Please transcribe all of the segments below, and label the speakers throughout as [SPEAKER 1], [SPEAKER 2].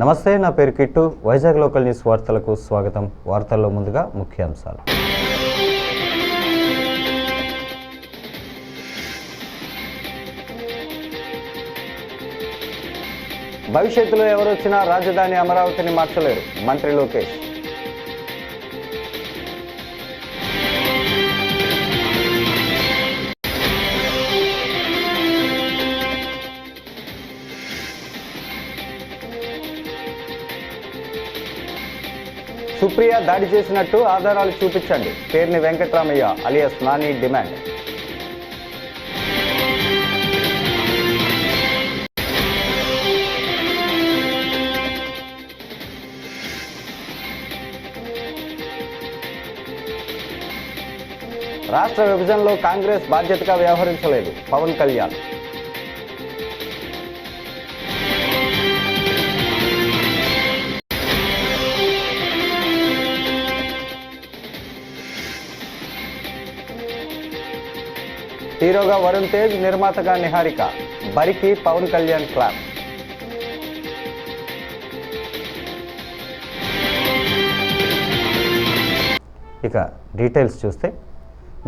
[SPEAKER 1] నమస్తే, నా పేరు కిట్టు. వైజాగ్ లోకల్ న్యూస్ వార్తలకు స్వాగతం. వార్తల్లో ముందుగా ముఖ్యాంశాలు. భవిష్యత్తులో ఎవరొచ్చినా రాజధాని అమరావతిని మార్చలేరు, మంత్రి లోకేష్. సుప్రియ దాడి చేసినట్టు ఆధారాలు చూపించండి, పేర్ని వెంకట్రామయ్య అలియాస్ నాని డిమాండ్. రాష్ట్ర విభజనలో కాంగ్రెస్ బాధ్యతగా వ్యవహరించలేదు, పవన్ కళ్యాణ్. హీరోగా వరుణ్ తేజ్, నిర్మాతగా నిహారిక. బరికి పవన్ కళ్యాణ్ క్లాప్. ఇక డీటెయిల్స్ చూస్తే,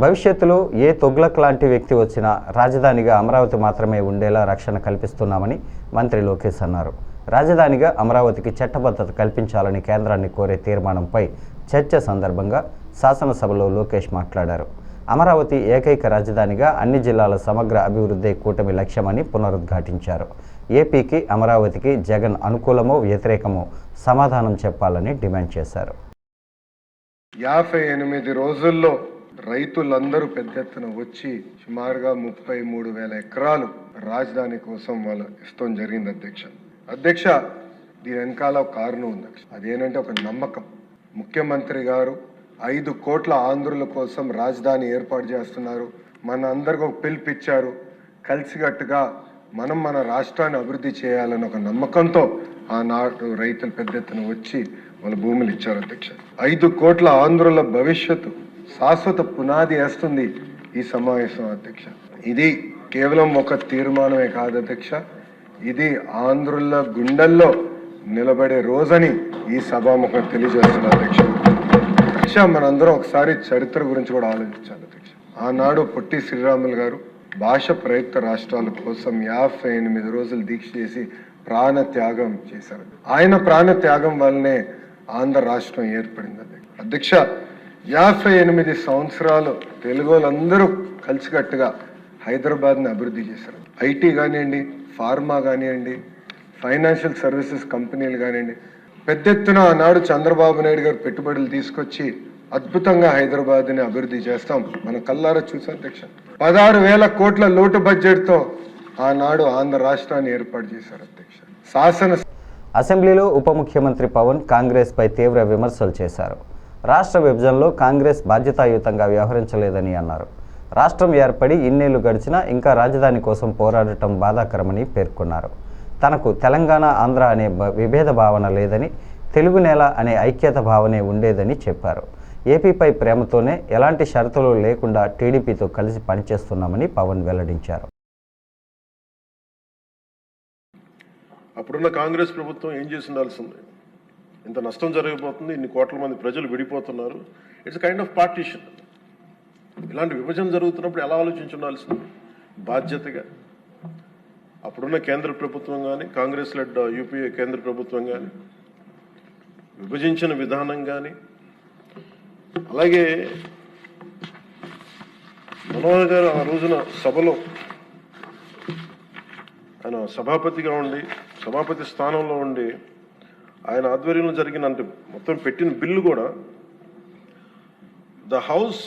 [SPEAKER 1] భవిష్యత్తులో ఏ తొగ్లక్ లాంటి వ్యక్తి వచ్చినా రాజధానిగా అమరావతి మాత్రమే ఉండేలా రక్షణ కల్పిస్తున్నామని మంత్రి లోకేష్ అన్నారు. రాజధానిగా అమరావతికి చట్టబద్ధత కల్పించాలని కేంద్రాన్ని కోరే తీర్మానంపై చర్చ సందర్భంగా శాసనసభలో లోకేష్ మాట్లాడారు. అమరావతి ఏకైక రాజధానిగా అన్ని జిల్లాల సమగ్ర అభివృద్ధి కూటమి లక్ష్యమని పునరుద్ఘాటించారు. ఏపీకి అమరావతికి జగన్ అనుకూలమో వ్యతిరేకమో సమాధానం చెప్పాలని డిమాండ్ చేశారు.
[SPEAKER 2] 58 రోజుల్లో రైతులందరూ పెద్ద ఎత్తున వచ్చి సుమారుగా 33,000 ఎకరాలు రాజధాని కోసం వాళ్ళు ఇష్టం జరిగింది అధ్యక్ష. దీని వెనకాల ఒక కారణం ఉంది. అదేంటంటే ఒక నమ్మకం. ముఖ్యమంత్రి గారు 5 కోట్ల ఆంధ్రుల కోసం రాజధాని ఏర్పాటు చేస్తున్నారు. మన అందరికి ఒక పిలుపిచ్చారు. కలిసికట్టుగా మనం మన రాష్ట్రాన్ని అభివృద్ధి చేయాలని ఒక నమ్మకంతో ఆనాడు రైతులు పెద్ద ఎత్తున వచ్చి వాళ్ళ భూములు ఇచ్చారు అధ్యక్ష. 5 కోట్ల ఆంధ్రుల భవిష్యత్తు శాశ్వత పునాది వేస్తుంది ఈ సమావేశం అధ్యక్ష. ఇది కేవలం ఒక తీర్మానమే కాదు అధ్యక్ష, ఇది ఆంధ్రుల గుండెల్లో నిలబడే రోజని ఈ సభాముఖం తెలియజేస్తున్నారు అధ్యక్ష. మనందరం ఒకసారి చరిత్ర గురించి కూడా ఆలోచించాలి అధ్యక్ష. ఆనాడు పొట్టి శ్రీరాములు గారు భాష ప్రయుక్త రాష్ట్రాల కోసం 58 రోజులు దీక్ష చేసి ప్రాణ త్యాగం చేశారు. ఆయన ప్రాణ త్యాగం వల్లనే ఆంధ్ర రాష్ట్రం ఏర్పడింది అధ్యక్ష. 58 సంవత్సరాలు తెలుగు వాళ్ళందరూ కలిసికట్టుగా హైదరాబాద్ని అభివృద్ధి చేశారు. ఐటీ కానివ్వండి, ఫార్మా కానివ్వండి, ఫైనాన్షియల్ సర్వీసెస్ కంపెనీలు కానివ్వండి, పెద్ద ఎత్తున ఆనాడు చంద్రబాబు నాయుడు గారు పెట్టుబడులు తీసుకొచ్చి అద్భుతంగా హైదరాబాద్ని అభివృద్ధి చేస్తాం. మన కల్లారా చూసాం అధ్యక్ష. 16,000 కోట్ల లోటు బడ్జెట్తో ఆనాడు ఆంధ్ర రాష్ట్రాన్ని ఏర్పాటు చేశారు అధ్యక్ష.
[SPEAKER 1] అసెంబ్లీలో ఉప ముఖ్యమంత్రి పవన్ కాంగ్రెస్పై తీవ్ర విమర్శలు చేశారు. రాష్ట్ర విభజనలో కాంగ్రెస్ బాధ్యతాయుతంగా వ్యవహరించలేదని అన్నారు. రాష్ట్రం ఏర్పడి ఇన్నేళ్లు గడిచినా ఇంకా రాజధాని కోసం పోరాడటం బాధాకరమని పేర్కొన్నారు. తనకు తెలంగాణ ఆంధ్ర అనే విభేద భావన లేదని, తెలుగు నేల అనే ఐక్యత భావనే ఉండేదని చెప్పారు. ఏపీపై ప్రేమతోనే ఎలాంటి షరతులు లేకుండా టీడీపీతో కలిసి పనిచేస్తున్నామని పవన్ వెల్లడించారు.
[SPEAKER 3] అప్పుడున్న కాంగ్రెస్ ప్రభుత్వం ఏం చేసి ఉండాల్సింది? ఇంత నష్టం జరగబోతుంది, ఇన్ని కోట్ల మంది ప్రజలు విడిపోతున్నారు. It's kind of partition. ఇలాంటి విభజన జరుగుతున్నప్పుడు ఎలా ఆలోచించి ఉండాల్సింది? బాధ్యతగా అప్పుడున్న కేంద్ర ప్రభుత్వం కానీ, కాంగ్రెస్ లెడ్ యూపీఏ కేంద్ర ప్రభుత్వం కానీ విభజించిన విధానం కానీ, అలాగే మనోహర్ గారు ఆ రోజున సభలో ఆయన సభాపతిగా ఉండి, సభాపతి స్థానంలో ఉండి ఆయన ఆధ్వర్యంలో జరిగిన అంటే మొత్తం పెట్టిన బిల్లు కూడా, the house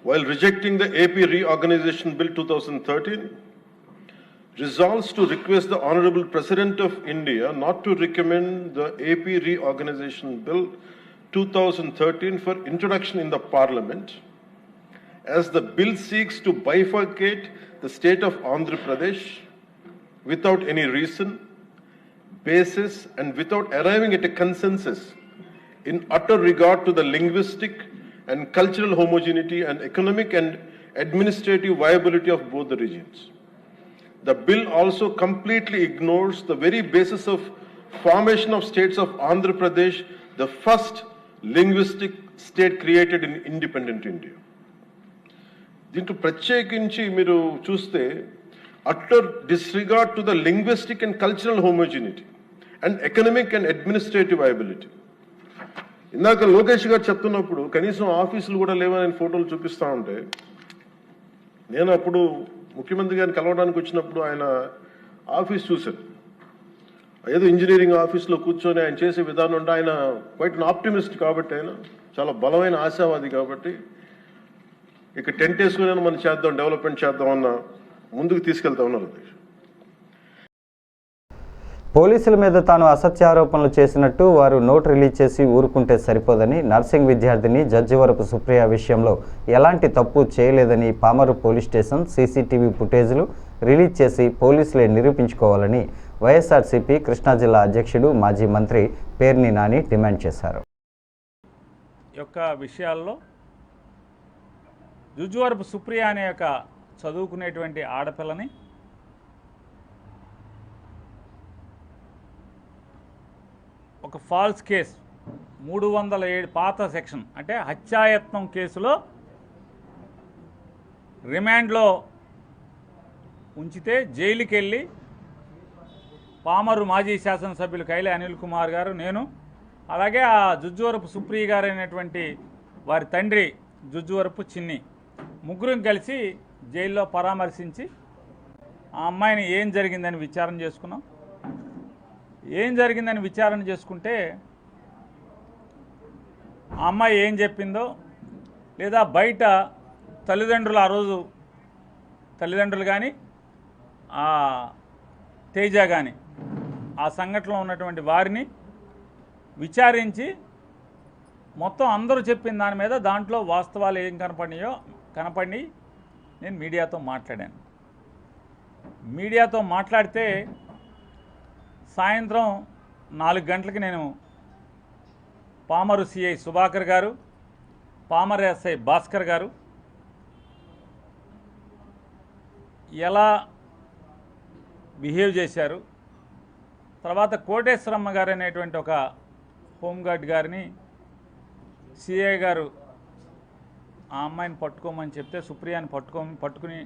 [SPEAKER 3] while rejecting the AP Reorganization Bill 2013 resolves to request the Honorable President of India not to recommend the AP Reorganization Bill 2013 for introduction in the Parliament, as the bill seeks to bifurcate the state of Andhra Pradesh without any reason, basis, and without arriving at a consensus in utter regard to the linguistic and cultural homogeneity and economic and administrative viability of both the regions. The bill also completely ignores the very basis of formation of states of Andhra Pradesh, the first linguistic state created in independent India. దీంట్లో ప్రత్యేకించి మీరు చూస్తే utter disregard to the linguistic and cultural homogeneity and economic and administrative viability. ఇందాక లోకేష్ గారు చెప్తున్నప్పుడు కనీసం ఆఫీసులు కూడా లేవని ఫోటోలు చూపిస్తూ ఉంటే, నేను అప్పుడు ముఖ్యమంత్రి గారిని కలవడానికి వచ్చినప్పుడు ఆయన ఆఫీస్ చూశాను. ఏదో ఇంజనీరింగ్ ఆఫీస్లో కూర్చొని ఆయన చేసే విధానం ఉంటే, ఆయన క్వైట్ అన్ ఆప్టిమిస్ట్ కాబట్టి, ఆయన చాలా బలమైన ఆశావాది కాబట్టి, ఇక టెంట్ వేసుకుని మనం చేద్దాం, డెవలప్మెంట్ చేద్దాం అన్న ముందుకు తీసుకెళ్తా ఉన్నారు.
[SPEAKER 1] పోలీసుల మీద తాను అసత్యారోపణలు చేసినట్టు వారు నోట్ రిలీజ్ చేసి ఊరుకుంటే సరిపోదని, నర్సింగ్ విద్యార్థిని జడ్జివరపు సుప్రియ విషయంలో ఎలాంటి తప్పు చేయలేదని పామరు పోలీస్ స్టేషన్ సీసీటీవీ ఫుటేజ్లు రిలీజ్ చేసి పోలీసులే నిరూపించుకోవాలని వైఎస్ఆర్సీపీ కృష్ణా జిల్లా అధ్యక్షుడు మాజీ మంత్రి పేర్ని నాని డిమాండ్ చేశారు.
[SPEAKER 4] యొక్క విషయాల్లో జుజ్జువరపు సుప్రియ అనే యొక్క చదువుకునేటువంటి ఆడపిల్లని ఒక ఫాల్స్ కేసు 307 పాత సెక్షన్ అంటే హత్యాయత్నం కేసులో రిమాండ్లో ఉంచితే జైలుకి వెళ్ళి పామరు మాజీ శాసనసభ్యులు కైలే అనిల్ కుమార్ గారు, నేను, అలాగే ఆ జుజ్జువరపు సుప్రియ గారు అయినటువంటి వారి తండ్రి జుజ్జువరపు చిన్ని ముగ్గురం కలిసి జైల్లో పరామర్శించి ఆ అమ్మాయిని ఏం జరిగిందని విచారణ చేసుకున్నాం. ఏం జరిగిందని విచారణ చేసుకుంటే ఆ అమ్మాయి ఏం చెప్పిందో, లేదా బయట తల్లిదండ్రులు, ఆ రోజు తల్లిదండ్రులు కానీ ఆ తేజ కానీ ఆ సంఘటనలో ఉన్నటువంటి వారిని విచారించి మొత్తం అందరూ చెప్పిన దాని మీద దాంట్లో వాస్తవాలు ఏం కనపడి నేను మీడియాతో మాట్లాడాను. మీడియాతో మాట్లాడితే సాయంత్రం 4 గంటలకి నేను పామరు సిఐ సుభాకర్ గారు, పామరు ఎస్ఐ భాస్కర్ గారు ఎలా బిహేవ్ చేశారు, తర్వాత కోటేశ్వరమ్మ గారు అనేటువంటి ఒక హోంగార్డ్ గారిని సిఐ గారు ఆ అమ్మాయిని పట్టుకోమని చెప్తే, సుప్రియాని పట్టుకుని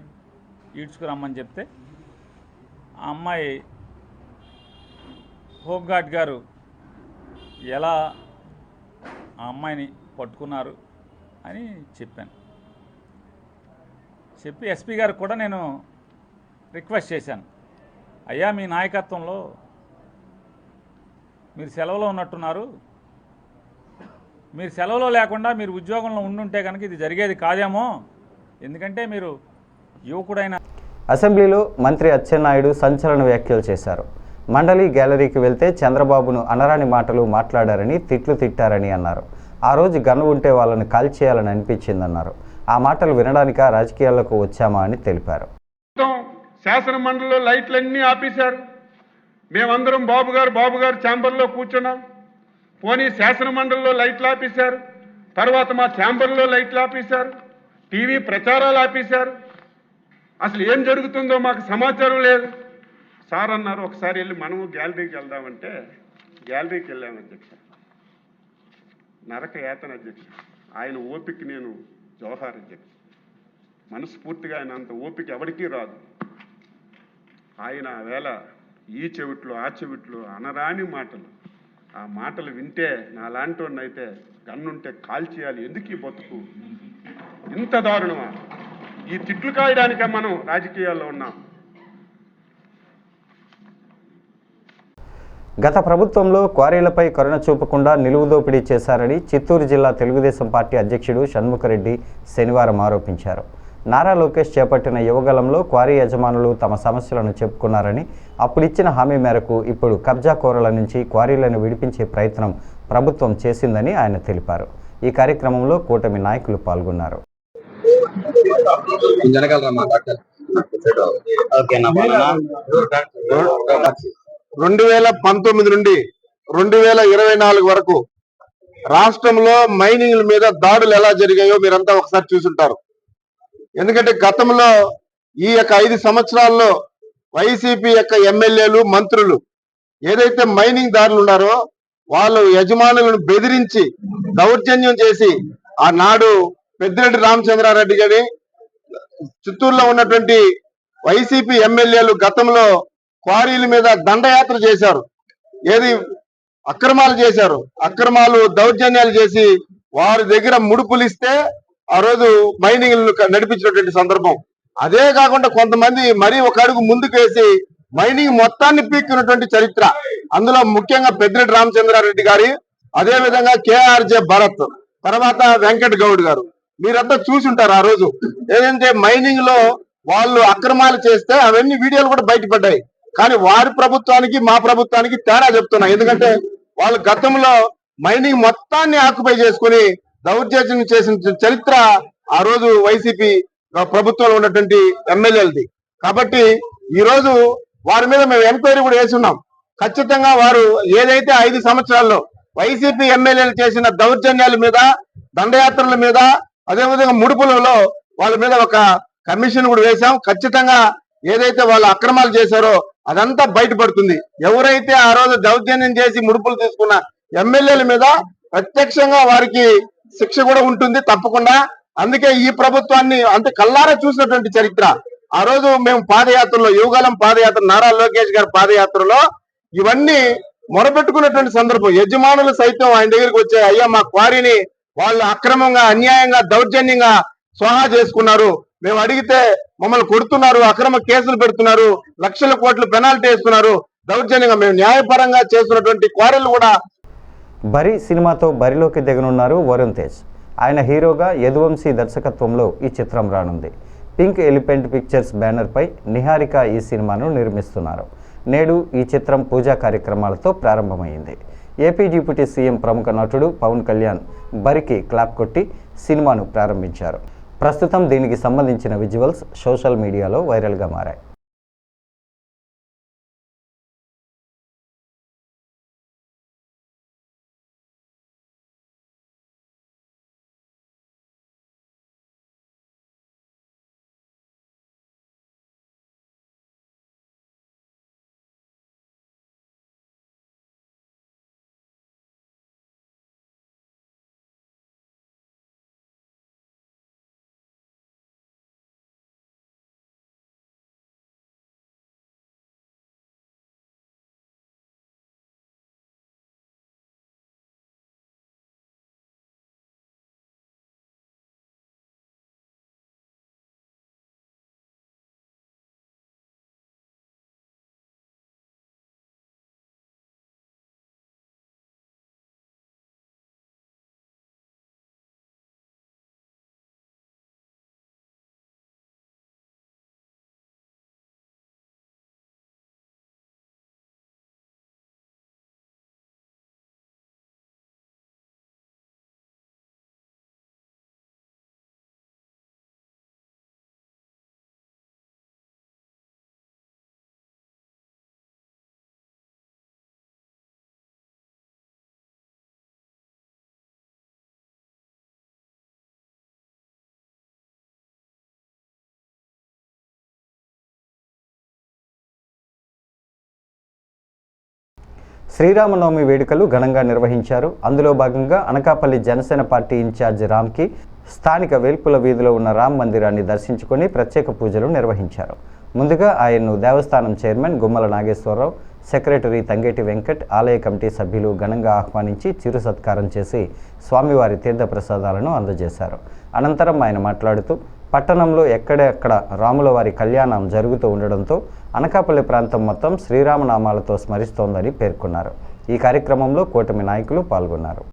[SPEAKER 4] ఈడ్చుకురమ్మని చెప్తే ఆ అమ్మాయి హోంగార్డ్ గారు ఎలా ఆ అమ్మాయిని పట్టుకున్నారు అని చెప్పాను. చెప్పి ఎస్పీ గారికి కూడా నేను రిక్వెస్ట్ చేశాను, అయ్యా మీ నాయకత్వంలో మీరు సెలవులో ఉన్నట్టున్నారు, మీరు సెలవులో లేకుండా మీరు ఉద్యోగంలో ఉండుంటే కనుక ఇది జరిగేది కాదేమో, ఎందుకంటే మీరు యువకుడైన.
[SPEAKER 1] అసెంబ్లీలో మంత్రి అచ్చెన్నాయుడు సంచలన వ్యాఖ్యలు చేశారు. మండలి గ్యాలరీకి వెళ్తే చంద్రబాబును అనరాని మాటలు మాట్లాడారని, తిట్లు తిట్టారని అన్నారు. ఆ రోజు గన్ను ఉంటే వాళ్ళని కాల్చేయాలని అనిపించిందన్నారు. ఆ మాటలు వినడానిక రాజకీయాల్లోకి వచ్చామా అని తెలిపారు.
[SPEAKER 5] శాసన మండలిలో లైట్లన్నీ ఆపేశారు. మేమందరం బాబు గారు ఛాంబర్లో కూర్చున్నాం. పోనీ శాసన మండలిలో లైట్లు ఆపేశారు, తర్వాత మా ఛాంబర్లో లైట్లు ఆపేశారు, టీవీ ప్రచారాలు ఆపేశారు. అసలు ఏం జరుగుతుందో మాకు సమాచారం లేదు. సార్ అన్నారు ఒకసారి వెళ్ళి మనము గ్యాలరీకి వెళ్దామంటే గ్యాలరీకి వెళ్ళాము అధ్యక్ష. నరక యాతన అధ్యక్ష. ఆయన ఓపిక నేను జవహార్ అధ్యక్ష. మనస్ఫూర్తిగా ఆయన అంత ఓపిక ఎవరికీ రాదు. ఆయన వేళ ఈ చెవిట్లో ఆ చెవిట్లో అనరాని మాటలు, ఆ మాటలు వింటే నాలాంటి అయితే గన్నుంటే కాల్చేయాలి, ఎందుకు ఈ బతుకు, ఇంత దారుణమా? ఈ తిట్లు కాయడానికే మనం రాజకీయాల్లో ఉన్నాం.
[SPEAKER 1] గత ప్రభుత్వంలో క్వారీలపై కరుణ చూపకుండా నిలువు దోపిడీ చేశారని చిత్తూరు జిల్లా తెలుగుదేశం పార్టీ అధ్యక్షుడు షణ్ముఖరెడ్డి శనివారం ఆరోపించారు. నారా లోకేష్ చేపట్టిన యువగలంలో క్వారీ యజమానులు తమ సమస్యలను చెప్పుకున్నారని, అప్పుడిచ్చిన హామీ మేరకు ఇప్పుడు కబ్జా కోరల నుంచి క్వారీలను విడిపించే ప్రయత్నం ప్రభుత్వం చేసిందని ఆయన తెలిపారు. ఈ కార్యక్రమంలో కూటమి నాయకులు పాల్గొన్నారు.
[SPEAKER 6] 2019 నుండి 2024 వరకు రాష్ట్రంలో మైనింగ్ల మీద దాడులు ఎలా జరిగాయో మీరంతా ఒకసారి చూసుంటారు. ఎందుకంటే గతంలో ఈ యొక్క 5 సంవత్సరాల్లో వైసీపీ యొక్క ఎమ్మెల్యేలు, మంత్రులు ఏదైతే మైనింగ్ దారులు ఉన్నారో వాళ్ళు యజమానులను బెదిరించి దౌర్జన్యం చేసి ఆనాడు పెద్దిరెడ్డి రామచంద్రారెడ్డి గారి చిత్తూరులో ఉన్నటువంటి వైసీపీ ఎమ్మెల్యేలు గతంలో క్వారీల మీద దండయాత్ర చేశారు. ఏది అక్రమాలు చేశారు, అక్రమాలు దౌర్జన్యాలు చేసి వారి దగ్గర ముడుపులు ఇస్తే ఆ రోజు మైనింగ్ నడిపించినటువంటి సందర్భం. అదే కాకుండా కొంతమంది మరీ ఒక అడుగు ముందుకేసి మైనింగ్ మొత్తాన్ని పీక్కున్నటువంటి చరిత్ర. అందులో ముఖ్యంగా పెద్దిరెడ్డి రామచంద్రారెడ్డి గారి, అదే విధంగా కేఆర్జే భరత్, తర్వాత వెంకట్ గౌడ్ గారు, మీరంతా చూసుంటారు. ఆ రోజు ఏదంటే మైనింగ్ లో వాళ్ళు అక్రమాలు చేస్తే అవన్నీ వీడియోలు కూడా బయటపడ్డాయి. కానీ వారి ప్రభుత్వానికి మా ప్రభుత్వానికి తేడా చెప్తున్నా. ఎందుకంటే వాళ్ళు గతంలో మైనింగ్ మొత్తాన్ని ఆక్యుపై చేసుకుని దౌర్జన్యం చేసిన చరిత్ర ఆ రోజు వైసీపీ ప్రభుత్వంలో ఉన్నటువంటి ఎమ్మెల్యేలది. కాబట్టి ఈ రోజు వారి మీద మేము ఎంక్వైరీ కూడా వేసున్నాం. ఖచ్చితంగా వారు ఏదైతే 5 సంవత్సరాల్లో వైసీపీ ఎమ్మెల్యేలు చేసిన దౌర్జన్యాల మీద, దండయాత్రల మీద, అదేవిధంగా ముడుపులలో వాళ్ళ మీద ఒక కమిషన్ కూడా వేశాం. ఖచ్చితంగా ఏదైతే వాళ్ళు అక్రమాలు చేశారో అదంతా బయటపడుతుంది. ఎవరైతే ఆ రోజు దౌర్జన్యం చేసి ముడుపులు తీసుకున్న ఎమ్మెల్యేల మీద ప్రత్యక్షంగా వారికి శిక్ష కూడా ఉంటుంది తప్పకుండా. అందుకే ఈ ప్రభుత్వాన్ని అంతే కల్లారా చూసినటువంటి చరిత్ర. ఆ రోజు మేము పాదయాత్రలో, యువగాలం పాదయాత్ర, నారా లోకేష్ గారి పాదయాత్రలో ఇవన్నీ మొరపెట్టుకున్నటువంటి సందర్భం. యజమానులు సైతం ఆయన దగ్గరికి వచ్చే, అయ్యా మా క్వారీని వాళ్ళు అక్రమంగా, అన్యాయంగా, దౌర్జన్యంగా స్వాహా చేసుకున్నారు, మేము అడిగితే మమ్మల్ని కొడుతున్నారు, అక్రమ కేసులు పెడుతున్నారు, లక్షల కోట్లు పెనాల్టీ వేస్తున్నారు, దౌర్జన్యంగా మేము న్యాయపరంగా చేస్తున్నటువంటి క్వారీలు కూడా.
[SPEAKER 1] బరి సినిమాతో బరిలోకి దిగనున్నారు వరుణ్ తేజ్. ఆయన హీరోగా యదువంశీ దర్శకత్వంలో ఈ చిత్రం రానుంది. పింక్ ఎలిఫెంట్ పిక్చర్స్ బ్యానర్పై నిహారిక ఈ సినిమాను నిర్మిస్తున్నారు. నేడు ఈ చిత్రం పూజా కార్యక్రమాలతో ప్రారంభమైంది. ఏపీ డిప్యూటీ సీఎం ప్రముఖ నటుడు పవన్ కళ్యాణ్ బరికి క్లాప్ కొట్టి సినిమాను ప్రారంభించారు. ప్రస్తుతం దీనికి సంబంధించిన విజువల్స్ సోషల్ మీడియాలో వైరల్గా మారాయి. శ్రీరామనవమి వేడుకలు ఘనంగా నిర్వహించారు. అందులో భాగంగా అనకాపల్లి జనసేన పార్టీ ఇన్ఛార్జ్ రామ్కి స్థానిక వేల్పుల వీధిలో ఉన్న రామ్ మందిరాన్ని దర్శించుకొని ప్రత్యేక పూజలు నిర్వహించారు. ముందుగా ఆయన్ను దేవస్థానం చైర్మన్ గుమ్మల నాగేశ్వరరావు, సెక్రటరీ తంగేటి వెంకట్, ఆలయ కమిటీ సభ్యులు ఘనంగా ఆహ్వానించి చిరు సత్కారం చేసి స్వామివారి తీర్థప్రసాదాలను అందజేశారు. అనంతరం ఆయన మాట్లాడుతూ పట్టణంలో ఎక్కడెక్కడ రాముల వారి కళ్యాణం జరుగుతూ ఉండడంతో అనకాపల్లి ప్రాంతం మొత్తం శ్రీరామనామాలతో స్మరిస్తోందని పేర్కొన్నారు. ఈ కార్యక్రమంలో కూటమి నాయకులు పాల్గొన్నారు.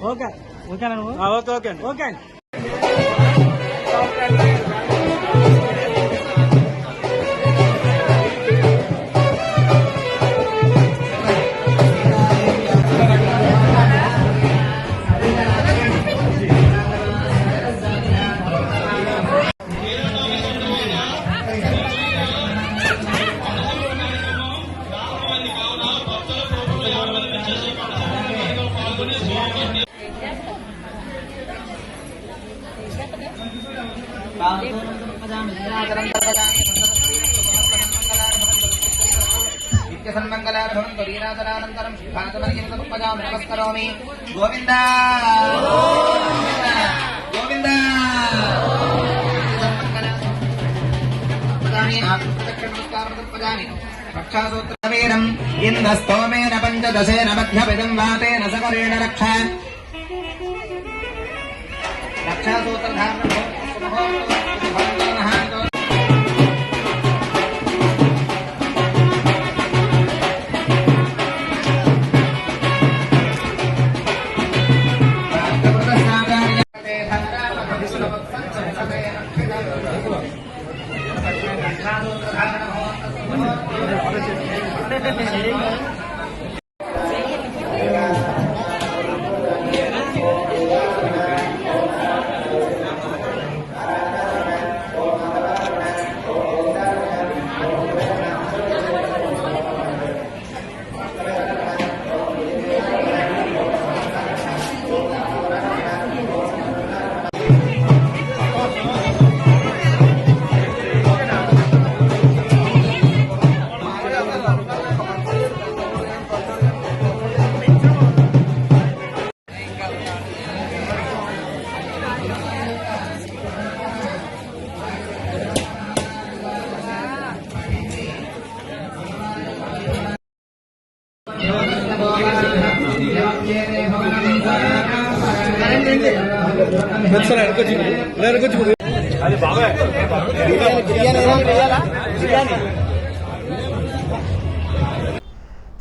[SPEAKER 7] ఓకే ఓకే అండి.
[SPEAKER 8] సన్మంగళార్భవంతు వీరాజనానంతరం శ్రీపాదమర్యంతముపజామి నమస్కరోమి. గోవింద గోవింద రక్షాసూత్రవీరం ఇంద్రస్తోమేన పంచదశేన మధ్యపిదం వాతేన సకరేణ రక్ష రక్షాసూత్రధారణ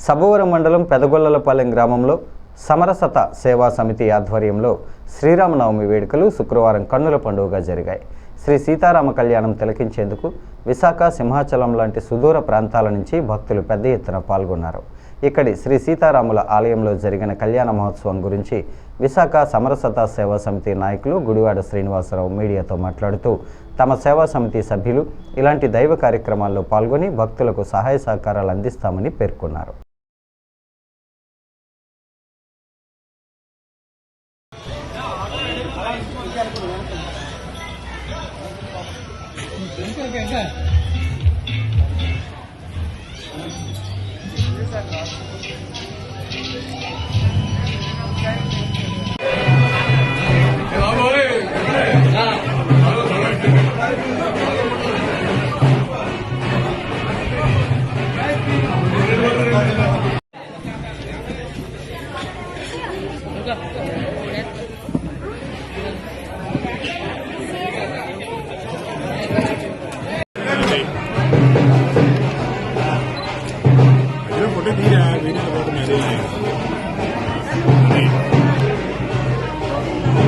[SPEAKER 1] సబ్బవరం మండలం పెదగొల్లలపాలెం గ్రామంలో సమరసత సేవా సమితి ఆధ్వర్యంలో శ్రీరామనవమి వేడుకలు శుక్రవారం కన్నుల పండుగగా జరిగాయి. శ్రీ సీతారామ కళ్యాణం తిలకించేందుకు విశాఖ, సింహాచలం లాంటి సుదూర ప్రాంతాల నుంచి భక్తులు పెద్ద ఎత్తున పాల్గొన్నారు. ఇక్కడి శ్రీ సీతారాముల ఆలయంలో జరిగిన కళ్యాణ మహోత్సవం గురించి విశాఖ సమరసత సేవా సమితి నాయకులు గుడివాడ శ్రీనివాసరావు మీడియాతో మాట్లాడుతూ తమ సేవా సమితి సభ్యులు ఇలాంటి దైవ కార్యక్రమాల్లో పాల్గొని భక్తులకు సహాయ సహకారాలు అందిస్తామని పేర్కొన్నారు.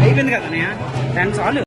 [SPEAKER 7] అయిపోయింది కదా దాని చాలు.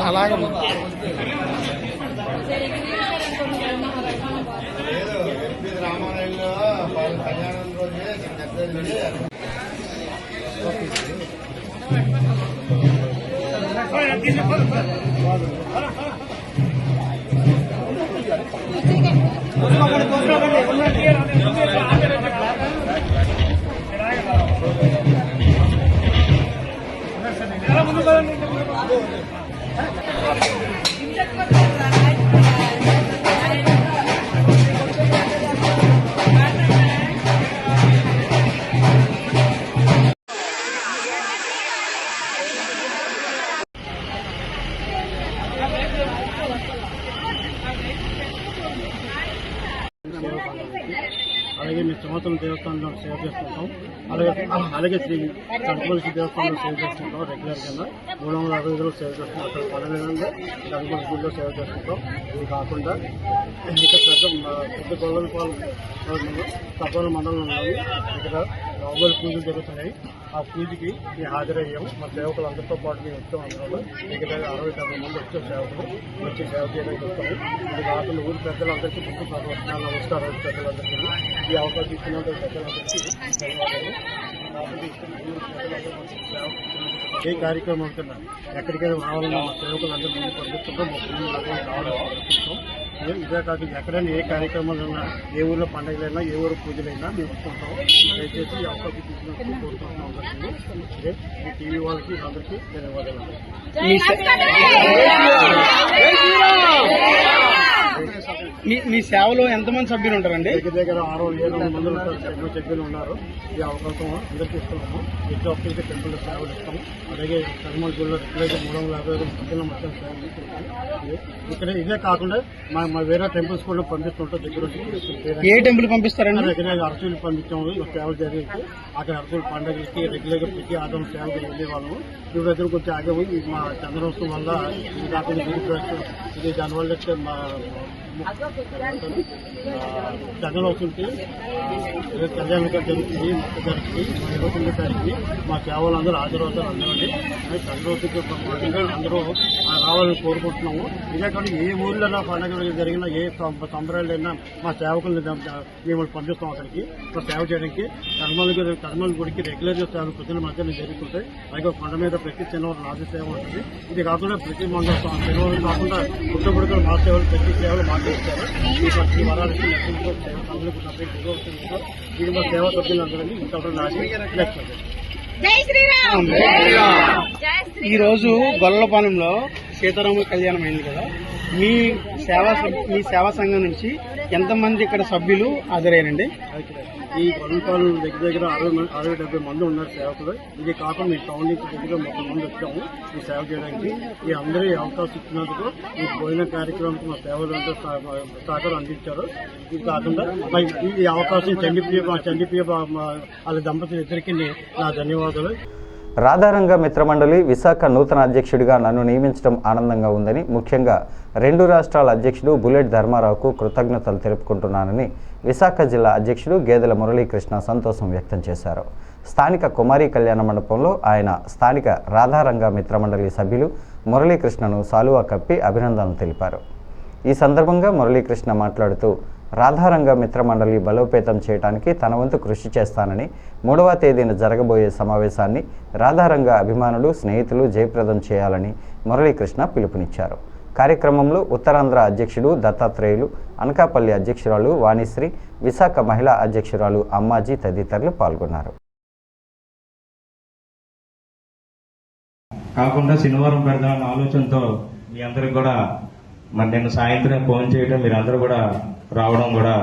[SPEAKER 6] అలాగే రామాలయంలో కళ్యాణం రోజే
[SPEAKER 9] అలాగే మేము సంవత్సరం దేవస్థానంలో సేవ చేస్తుంటాం. అలాగే శ్రీ కనకమల్లి దేవస్థానంలో సేవ చేస్తుంటాం. రెగ్యులర్ కింద 360 రోజులు సేవ చేస్తుంటాం. అక్కడ పడలేదంటే కనకమల్లి గుడిలో సేవ చేస్తుంటాం. ఇది కాకుండా ఇంకా పెద్ద గొల్లలపాలెం సబ్బవరం మండలంలో ఇక్కడ రావుగోలు పూజలు జరుగుతున్నాయి. ఆ పూజకి మేము హాజరయ్యాము. మా సేవకులందరితో పాటు మేము వచ్చాం. అందులో దగ్గర 60-70 మంది వచ్చే సేవకులు వచ్చి సేవ చేయడానికి వస్తాము. ఇది కాకుండా ఊరి పెద్దలందరికీ ముందు నమస్కారాలు. పెద్దలందరికీ ఈ అవకాశం ఇచ్చినందుకు పెద్దలందరికీ ధన్యవాదాలు. ఏ కార్యక్రమం కన్నా ఎక్కడికైనా రావాలన్నా మా సేవకులందరూ ముందు పంపిస్తుంటాం. మా పిల్లలు రావడం పంపిస్తాం. ఇదే కాదు, ఎక్కడైనా ఏ కార్యక్రమాలైనా, ఏ ఊళ్ళో పండుగలైనా, ఏ ఊరు పూజలైనా మేము వస్తుంటాం. దయచేసి ఈ అవకాశం ఇచ్చినందుకు కోరుకుంటున్నాం అందరికీ. అదే ఈ టీవీ వాళ్ళకి అందరికీ ధన్యవాదాలు.
[SPEAKER 7] మీ సేవలో ఎంతమంది సభ్యులు ఉంటారండి?
[SPEAKER 9] దగ్గర 6-7 మంది ఉంటారు. సభ్యులు ఉన్నారు. ఈ అవకాశం అందరికీ ఇస్తున్నాము. విద్యార్థులకి టెంపుల్ సేవలు ఇస్తాము. అలాగే కర్మల్ గుడిలో రెగ్యులర్గా 350 సభ్యుల మొత్తం సేవలు ఇస్తున్నాము. ఇక్కడ ఇదే కాకుండా మా వేరే టెంపుల్స్ కూడా పంపిస్తుంటాం. దగ్గర
[SPEAKER 7] ఏ టెంపుల్ పంపిస్తారండి?
[SPEAKER 9] రెగ్యులర్గా అరసూలు పంపించాము. సేవలు జరిగింది. అక్కడ అరసూలు పండుగలకి రెగ్యులర్గా ప్రతి ఆదాయం సేవలు వెళ్ళే వాళ్ళము. ఇప్పుడు దగ్గర కొంచెం ఆగాము. మా చంద్రోత్సవం వల్ల ఇది కాకుండా ఇది దానివల్ల మా చంద్రోత్సవంకి కళ్యాణ జరుగుతుంది. మొట్టగారికి 29 తారీఖుకి మా సేవలందరూ హాజరవుతారు. అందరండి చంద్రోత్సవంకి పాటుగా అందరూ రావాలని కోరుకుంటున్నాము. ఇదే కానీ ఏ ఊళ్ళో పండుగలు జరిగినా, ఏ సంబరాలైనా మా సేవకులను మిమ్మల్ని పంపిస్తాం. అక్కడికి సేవ చేయడానికి కర్మల గుడికి రెగ్యులర్గా సేవలు ప్రజల మధ్యన జరుగుతుంటాయి. అలాగే కొండ మీద ప్రతి శనివారం నాది సేవ ఉంటుంది. ఇది కాకుండా ప్రతి మంగళవారం శనివారం కాకుండా పుట్టబడుకులు మా సేవలు ప్రతి సేవలు మాకు ఇస్తారు. ఈ వరాలకి ఇది మా సేవా సభ్యులందరినీ ఇంతవరకు నాటి లెక్చర్.
[SPEAKER 7] ఈ రోజు గొల్లపాలెంలో సీతారాముల కళ్యాణం అయింది కదా. మీ సేవా సంఘం నుంచి ఎంతమంది ఇక్కడ సభ్యులు హాజరయ్యారండి?
[SPEAKER 9] ఈ గొల్లపాలెం దగ్గర 60-70 మంది ఉన్నారు సేవకులు. ఇది కాకుండా మీ టౌన్ నుంచి దగ్గర 30 మంది వచ్చాము ఈ సేవ చేయడానికి. ఈ అందరూ అవకాశం ఇచ్చినందుకు ఈ భోజన కార్యక్రమానికి మా సేవలంతా సహకారం అందించారు. ఇది కాకుండా ఈ అవకాశం చండీప్రియ వాళ్ళ దంపతులు ఇద్దరికి నా ధన్యవాదాలు.
[SPEAKER 1] రాధారంగ మిత్రమండలి విశాఖ నూతన అధ్యక్షుడిగా నన్ను నియమించడం ఆనందంగా ఉందని, ముఖ్యంగా 2 రాష్ట్రాల అధ్యక్షుడు బుల్లెట్ ధర్మారావుకు కృతజ్ఞతలు తెలుపుకుంటున్నానని విశాఖ జిల్లా అధ్యక్షుడు గేదెల మురళీకృష్ణ సంతోషం వ్యక్తం చేశారు. స్థానిక కుమారి కళ్యాణ మండపంలో ఆయన స్థానిక రాధారంగ మిత్రమండలి సభ్యులు మురళీకృష్ణను సాలువా కప్పి అభినందనలు తెలిపారు. ఈ సందర్భంగా మురళీకృష్ణ మాట్లాడుతూ, రాధారంగ మిత్రమండలి బలోపేతం చేయడానికి తన వంతు కృషి చేస్తానని, 3వ తేదీన జరగబోయే సమావేశాన్ని రాధారంగ అభిమానులు, స్నేహితులు జయప్రదం చేయాలని మురళీకృష్ణ పిలుపునిచ్చారు. కార్యక్రమంలో ఉత్తరాంధ్ర అధ్యక్షుడు దత్తాత్రేయులు, అనకాపల్లి అధ్యక్షురాలు వాణిశ్రీ, విశాఖ మహిళా అధ్యక్షురాలు అమ్మాజీ తదితరులు పాల్గొన్నారు.
[SPEAKER 10] కాకుండా శనివారం పెడదామన్న ఆలోచనతో మీ అందరికి కూడా మరి నేను సాయంత్రం ఫోన్ చేయడం, మీరు అందరూ కూడా రావడం కూడా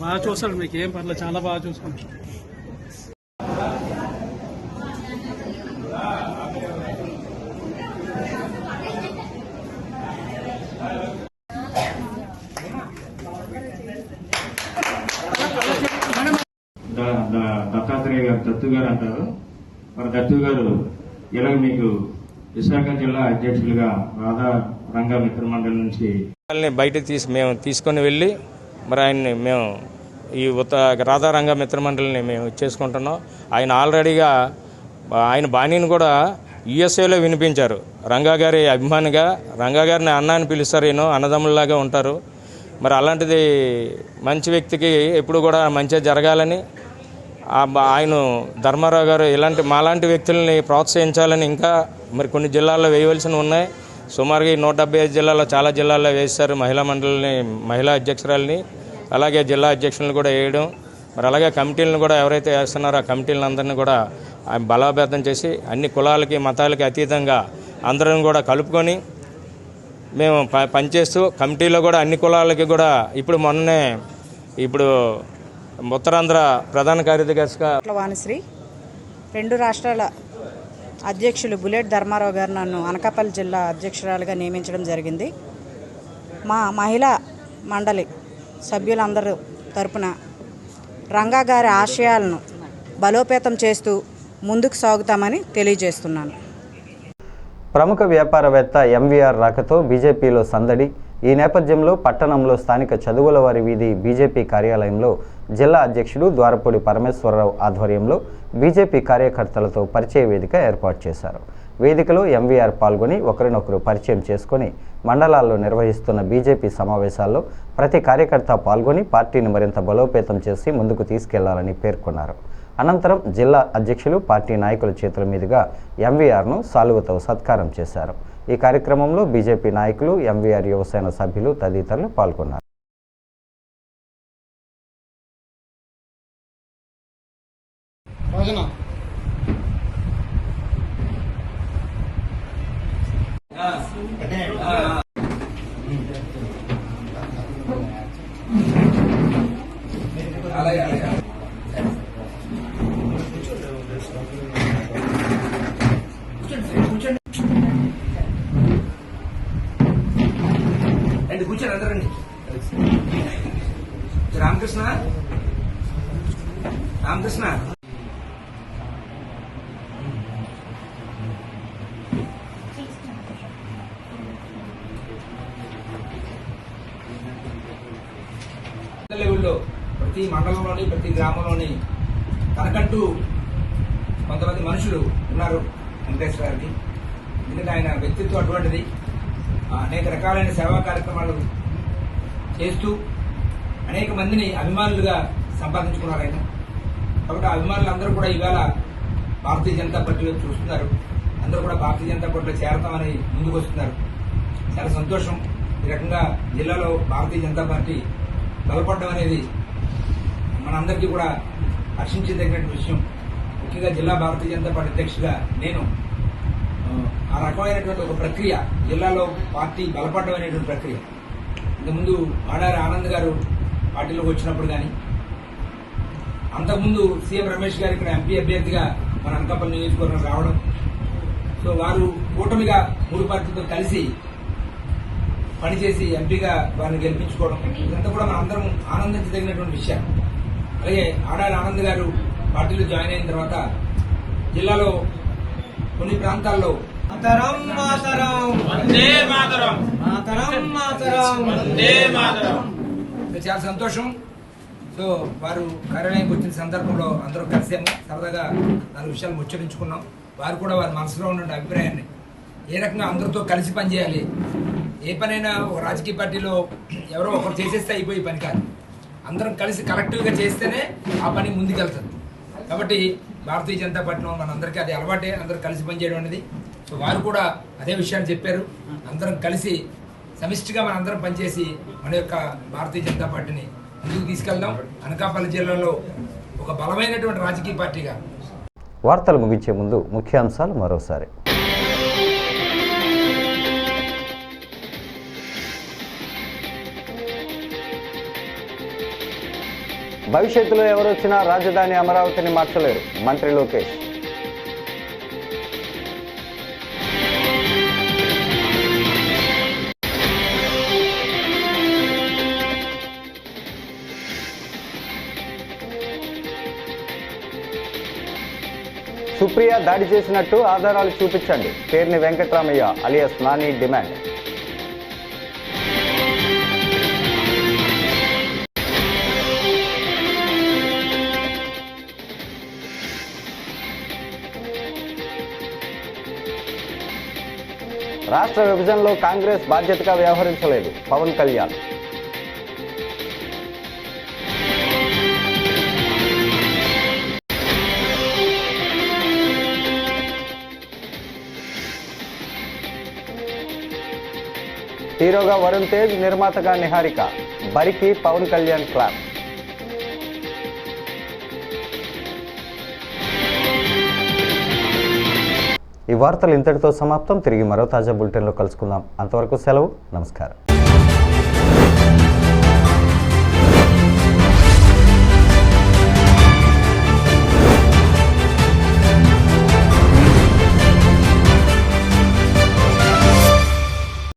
[SPEAKER 7] బాగా చూస్తాడు. మీకు ఏం పర్లేదు, చాలా బాగా చూసుకుంటాం.
[SPEAKER 10] దత్తాత్రేయ గారు, దత్తు గారు అంటారు. మరి దత్తు గారు ఇలాగ మీకు విశాఖ జిల్లా అధ్యక్షులుగా రాధారంగ మిత్రమండలి నుంచి
[SPEAKER 11] బయటకు మేము తీసుకొని వెళ్ళి మరి ఆయన్ని మేము ఈ రాధారంగ మిత్రమండలిని మేము చేసుకుంటున్నాం. ఆయన ఆల్రెడీగా ఆయన బాణీని కూడా యుఎస్ఏలో వినిపించారు. రంగా గారి అభిమానిగా, రంగా గారిని అన్న అని పిలుస్తారు. ఈయన అన్నదమ్ముల్లాగా ఉంటారు. మరి అలాంటిది మంచి వ్యక్తికి ఎప్పుడు కూడా మంచిగా జరగాలని, ఆయన ధర్మారావు గారు ఇలాంటి మాలాంటి వ్యక్తుల్ని ప్రోత్సహించాలని ఇంకా మరి కొన్ని జిల్లాల్లో వేయవలసినవి ఉన్నాయి. సుమారుగా 175 జిల్లాల్లో చాలా జిల్లాల్లో వేశారు మహిళా మండలిని, మహిళా అధ్యక్షురాలని, అలాగే జిల్లా అధ్యక్షులను కూడా వేయడం. మరి అలాగే కమిటీలను కూడా ఎవరైతే వేస్తున్నారో ఆ కమిటీలను అందరినీ కూడా బలోపేతం చేసి అన్ని కులాలకి మతాలకి అతీతంగా అందరం కూడా కలుపుకొని మేము పనిచేస్తూ కమిటీలో కూడా అన్ని కులాలకి కూడా ఇప్పుడు ఉత్తరాంధ్ర ప్రధాన కార్యదర్శిగా
[SPEAKER 12] వాణిశ్రీ, 2 రాష్ట్రాల అధ్యక్షులు బుల్లెట్ ధర్మారావు గారు నన్ను అనకాపల్లి జిల్లా అధ్యక్షురాలుగా నియమించడం జరిగింది. మా మహిళా మండలి సభ్యులందరూ తరపున రంగా గారి ఆశయాలను బలోపేతం చేస్తూ ముందుకు సాగుతామని తెలియజేస్తున్నాను.
[SPEAKER 1] ప్రముఖ వ్యాపారవేత్త ఎంవీఆర్ రాకతో బీజేపీలో సందడి. ఈ నేపథ్యంలో పట్టణంలో స్థానిక చదువుల వారి వీధి బీజేపీ కార్యాలయంలో జిల్లా అధ్యక్షుడు ద్వారపూడి పరమేశ్వరరావు ఆధ్వర్యంలో బీజేపీ కార్యకర్తలతో పరిచయ వేదిక ఏర్పాటు చేశారు. వేదికలో ఎంవీఆర్ పాల్గొని ఒకరినొకరు పరిచయం చేసుకుని మండలాల్లో నిర్వహిస్తున్న బీజేపీ సమావేశాల్లో ప్రతి కార్యకర్త పాల్గొని పార్టీని మరింత బలోపేతం చేసి ముందుకు తీసుకెళ్లాలని పేర్కొన్నారు. అనంతరం జిల్లా అధ్యక్షులు పార్టీ నాయకుల చేతుల మీదుగా ఎంవీఆర్ను సాలువతో సత్కారం చేశారు. ఈ కార్యక్రమంలో బీజేపీ నాయకులు, ఎంవీఆర్ యువసేన సభ్యులు తదితరులు పాల్గొన్నారు.
[SPEAKER 8] కూర్చొని అందరండి. రామకృష్ణ రామకృష్ణ లెవెల్లో ప్రతి మండలంలోని ప్రతి గ్రామంలోని తనకంటూ కొంతమంది మనుషులు ఉన్నారు వెంకటేశ్వర గారికి. ఎందుకంటే ఆయన వ్యక్తిత్వం అటువంటిది. అనేక రకాలైన సేవా కార్యక్రమాలు చేస్తూ అనేక మందిని అభిమానులుగా సంపాదించుకున్నారు ఆయన. కాబట్టి ఆ అభిమానులు అందరూ కూడా ఈవేళ భారతీయ జనతా పార్టీలో చూస్తున్నారు. అందరూ కూడా భారతీయ జనతా పార్టీలో చేరతామని ముందుకు వస్తున్నారు. చాలా సంతోషం. ఈ రకంగా జిల్లాలో భారతీయ జనతా పార్టీ బలపడడం అనేది మనందరికీ కూడా హర్షించదగిన విషయం. ముఖ్యంగా జిల్లా భారతీయ జనతా పార్టీ అధ్యక్షుడిగా నేను ఆ రకమైనటువంటి ఒక ప్రక్రియ, జిల్లాలో పార్టీ బలపడడం అనేటువంటి ప్రక్రియ ఇంతకుముందు ఆడారి ఆనంద్ గారు పార్టీలోకి వచ్చినప్పుడు కానీ, అంతకుముందు సీఎం రమేష్ గారు ఇక్కడ ఎంపీ అభ్యర్థిగా మన అనకాపల్లి నియోజకవర్గం రావడం, సో వారు కూటమిగా 3 పార్టీలతో కలిసి పనిచేసి ఎంపీగా వారిని గెలిపించుకోవడం, ఇదంతా కూడా మన అందరం ఆనందించదగినటువంటి విషయం. అలాగే ఆడారి ఆనంద్ గారు పార్టీలో జాయిన్ అయిన తర్వాత జిల్లాలో కొన్ని ప్రాంతాల్లో చాలా సంతోషం. సో వారు కార్యాలయానికి వచ్చిన సందర్భంలో అందరూ కలిసాము, సరదాగా 4 విషయాలు ముచ్చరించుకున్నాం. వారు కూడా వారి మనసులో ఉన్న అభిప్రాయాన్ని ఏ రకంగా అందరితో కలిసి పనిచేయాలి, ఏ పనైనా ఒక రాజకీయ పార్టీలో ఎవరో ఒకరు చేసేస్తే అయిపోయి పని కాదు, అందరం కలిసి కలెక్టివ్గా చేస్తేనే ఆ పని ముందుకెళ్తుంది. కాబట్టి భారతీయ జనతా పార్టీలో మనందరికీ అది అలవాటే, అందరూ కలిసి పనిచేయడం అనేది. సో వారు కూడా అదే విషయాన్ని చెప్పారు. అందరం కలిసి సమిష్టిగా మనందరం పనిచేసి మన యొక్క భారతీయ జనతా పార్టీని ముందుకు తీసుకెళ్దాం. అనకాపల్లి జిల్లాలో ఒక బలమైనటువంటి రాజకీయ పార్టీగా.
[SPEAKER 1] వార్తలు ముగించే ముందు ముఖ్యాంశాలు మరోసారి. భవిష్యత్తులో ఎవరొచ్చినా రాజధాని అమరావతిని మార్చలేరు, మంత్రి లోకేష్. సుప్రియ దాడి చేసినట్టు ఆధారాలు చూపించండి, పేర్ని వెంకట్రామయ్య అలియాస్ నాని డిమాండ్. రాష్ట్ర విభజనలో కాంగ్రెస్ బాధ్యతగా వ్యవహరించలేదు, పవన్ కళ్యాణ్. హీరోగా వరుణ్ తేజ్, నిర్మాతగా నిహారిక, బరికి పవన్ కళ్యాణ్ క్లాప్. ఈ వార్తలు ఇంతటితో సమాప్తం. తిరిగి మరో తాజా బులెటిన్లో కలుసుకుందాం. అంతవరకు సెలవు, నమస్కారం.